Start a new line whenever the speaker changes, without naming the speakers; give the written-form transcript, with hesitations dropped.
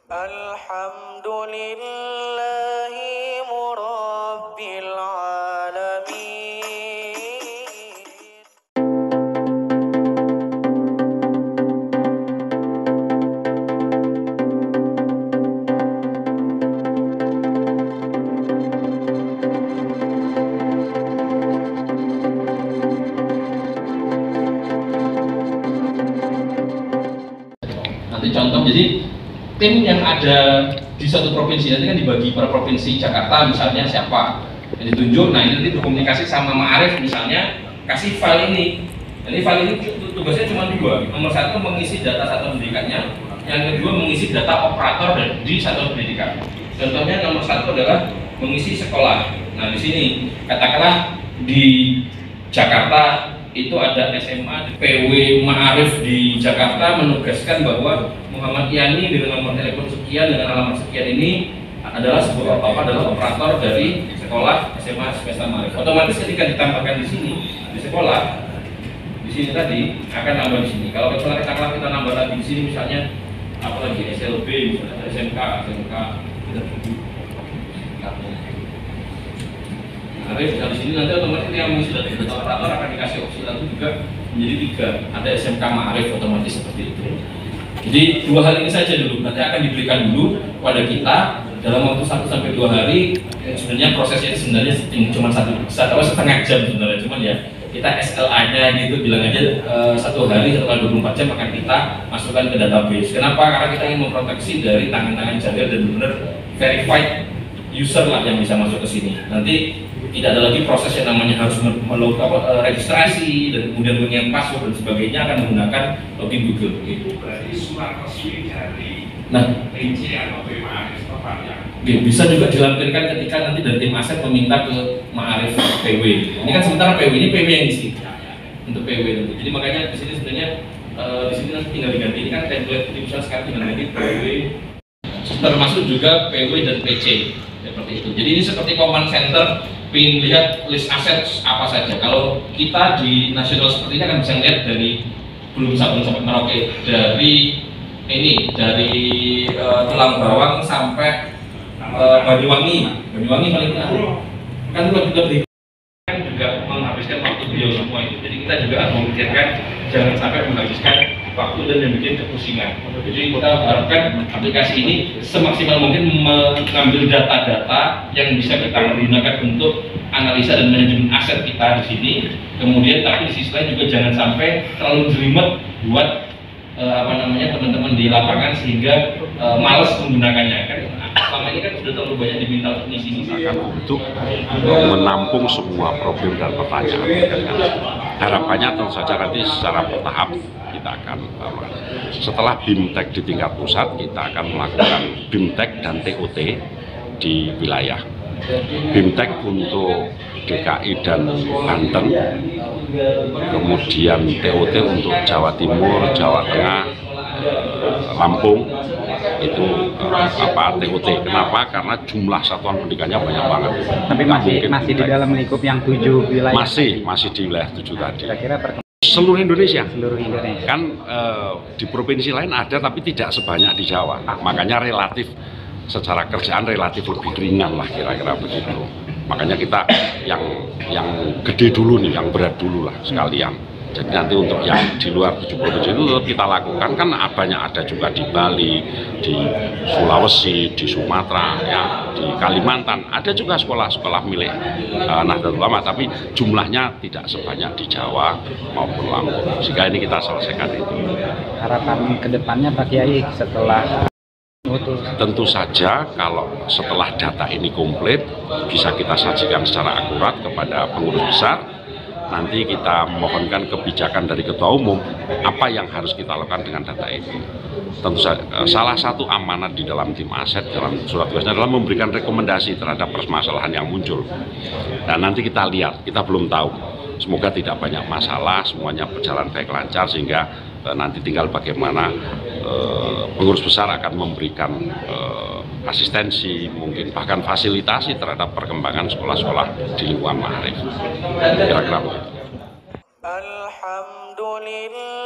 Alhamdulillahi Rabbil Alamin.
Nanti contoh, jadi tim yang ada di suatu provinsi nanti kan dibagi per provinsi. Jakarta misalnya siapa yang ditunjuk, nah ini nanti berkomunikasi sama Ma'arif misalnya, kasih file ini. Jadi file ini tugasnya cuma dua. Nomor satu mengisi data satuan pendidikannya, yang kedua mengisi data operator di satuan pendidikan. Contohnya nomor satu adalah mengisi sekolah. Nah di sini katakanlah di Jakarta itu ada SMA PW Ma'arif di Jakarta menugaskan bahwa Muhammad Yani dengan nomor telepon sekian dengan alamat sekian ini adalah sebuah adalah operator dari sekolah SMA Semesta Ma'arif. Otomatis ketika ditambahkan di sini di sekolah, di sini tadi akan nambah di sini. Kalau kita nambah lagi di sini misalnya apa lagi SLB misalnya SMK Arif, di sini nanti otomatis yang mengisi data operator akan dikasih opsi lagi juga menjadi 3. Ada SMK Ma'arif otomatis seperti itu. Jadi 2 hal ini saja dulu, nanti akan diberikan dulu kepada kita dalam waktu 1 sampai 2 hari. Sebenarnya prosesnya itu sebenarnya cuma 1,5 jam sebenarnya, cuman ya kita SLA-nya gitu bilang aja 1 hari 1 kali 24 jam akan kita masukkan ke database. Kenapa? Karena kita ingin memproteksi dari tangan-tangan jahil dan benar verified user lah yang bisa masuk ke sini. Nanti tidak ada lagi proses yang namanya harus registrasi dan kemudian menyiapkan password dan sebagainya, akan menggunakan login Google. Itu berarti surat resmi dari PC atau tim Ma'arif tempatnya. Bisa juga dilampirkan ketika nanti dari tim aset meminta ke Ma'arif PW. Ini kan sementara PW ini PW yang isi untuk PW nanti. Jadi makanya di sini sebenarnya di sini nanti tinggal diganti. Ini kan template misalnya sekarang tinggal ganti PW. Termasuk juga PW dan PC seperti itu. Jadi ini seperti command center. Ingin lihat list aset apa saja. Kalau kita di nasional seperti ini akan bisa lihat dari belum sampai Merauke, dari Tulang Bawang sampai Banyuwangi paling kan juga menghabiskan waktu beliau semua itu. Jadi kita juga harus memikirkan jangan sampai menghabiskan waktu dan yang bikin kepusingan. Jadi kita harapkan aplikasi ini semaksimal mungkin mengambil data-data yang bisa kita gunakan untuk analisa dan manajemen aset kita di sini. Kemudian tapi di sisi lain juga jangan sampai terlalu jelimet buat teman-teman di lapangan sehingga malas menggunakannya. Kan selama ini kan sudah terlalu banyak diminta untuk ngisi
untuk menampung semua problem dan pertanyaan. Harapannya tentu saja nanti secara bertahap kita akan setelah BIMTEK di tingkat pusat, kita akan melakukan BIMTEK dan TOT di wilayah. BIMTEK untuk DKI dan Banten, kemudian TOT untuk Jawa Timur, Jawa Tengah, Lampung, itu TOT. Kenapa? Karena jumlah satuan pendidikannya banyak banget.
Tapi masih di dalam lingkup yang 7 wilayah.
Masih di wilayah 7 tadi.
Kira-kira
Seluruh Indonesia.
Kan
Di provinsi lain ada tapi tidak sebanyak di Jawa. Makanya relatif secara kerjaan relatif lebih ringan lah kira-kira begitu. Makanya kita yang gede dulu nih, yang berat dulu lah sekalian. Jadi nanti untuk yang di luar 7 provinsi itu tetap kita lakukan, kan banyak ada juga di Bali, di Sulawesi, di Sumatera, ya, di Kalimantan. Ada juga sekolah-sekolah milik Nahdlatul Ulama, tapi jumlahnya tidak sebanyak di Jawa maupun Lampung. Sehingga ini kita selesaikan itu.
Harapan kedepannya Pak Kiai setelah
tentu saja kalau setelah data ini komplit bisa kita sajikan secara akurat kepada pengurus besar. Nanti kita mohonkan kebijakan dari Ketua Umum apa yang harus kita lakukan dengan data itu. Tentu saja salah satu amanat di dalam tim aset dalam surat tugasnya adalah memberikan rekomendasi terhadap permasalahan yang muncul. Dan nanti kita lihat, kita belum tahu. Semoga tidak banyak masalah, semuanya berjalan baik lancar sehingga nanti tinggal bagaimana pengurus besar akan memberikan asistensi, mungkin bahkan fasilitasi terhadap perkembangan sekolah-sekolah di lingkungan Ma'arif. Kira-kira begitu.
Alhamdulillah.